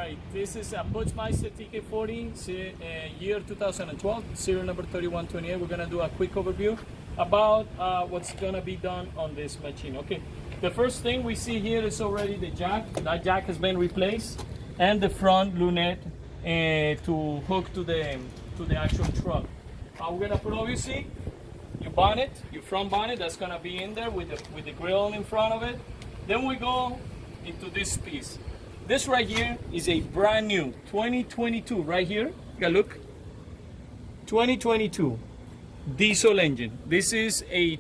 right, this is a Putzmeister TK40, year 2012, serial number 3128. We're gonna do a quick overview about what's gonna be done on this machine. Okay, the first thing we see here is already the jack. That jack has been replaced, and the front lunette to hook to the actual truck. We're gonna put, obviously, your bonnet, your front bonnet, that's gonna be in there with the grill in front of it. Then we go into this piece. This right here is a brand new 2022, right here, you gotta look, 2022 diesel engine. This is a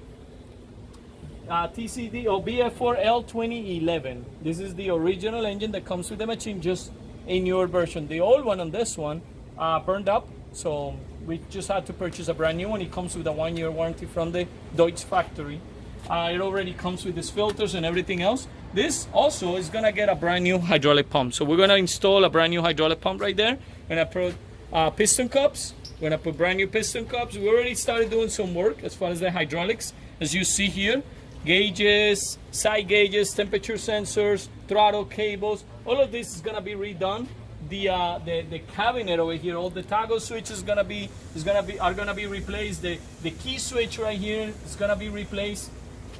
TCD or BF4L 2011. This is the original engine that comes with the machine, just a newer version. The old one on this one burned up, so we just had to purchase a brand new one. It comes with a 1-year warranty from the Deutz factory. It already comes with these filters and everything else. This also is gonna get a brand new hydraulic pump. So we're gonna install a brand new hydraulic pump right there. We're gonna put piston cups. We're gonna put brand new piston cups. We already started doing some work as far as the hydraulics. As you see here, gauges, side gauges, temperature sensors, throttle cables. All of this is gonna be redone. The cabinet over here, all the toggle switches are gonna be replaced. The key switch right here is gonna be replaced.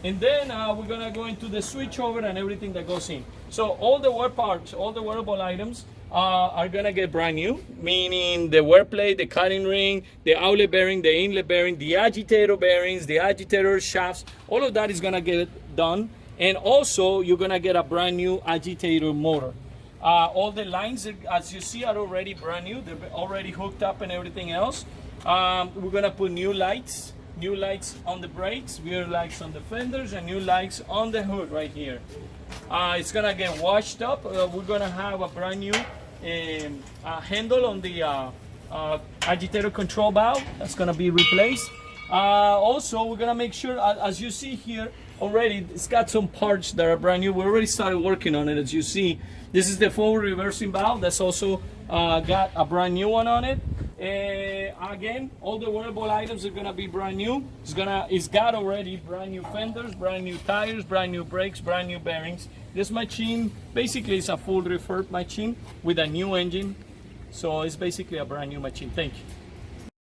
And then we're gonna go into the switch over and everything that goes in. So all the wear parts, all the wearable items are gonna get brand new, meaning the wear plate, the cutting ring, the outlet bearing, the inlet bearing, the agitator bearings, the agitator shafts, all of that is gonna get done. And also you're gonna get a brand new agitator motor. All the lines, as you see, are already brand new. They're already hooked up and everything else. We're gonna put new lights on the brakes, rear lights on the fenders, and new lights on the hood right here. It's gonna get washed up. We're gonna have a brand new handle on the agitator control valve. That's gonna be replaced. Also, we're gonna make sure, as you see here already, it's got some parts that are brand new. We already started working on it. As you see, this is the forward reversing valve. That's also got a brand new one on it. Again, all the wearable items are gonna be brand new. It's got already brand new fenders, brand new tires, brand new brakes, brand new bearings. This machine basically is a full refurb machine with a new engine. So it's basically a brand new machine. Thank you.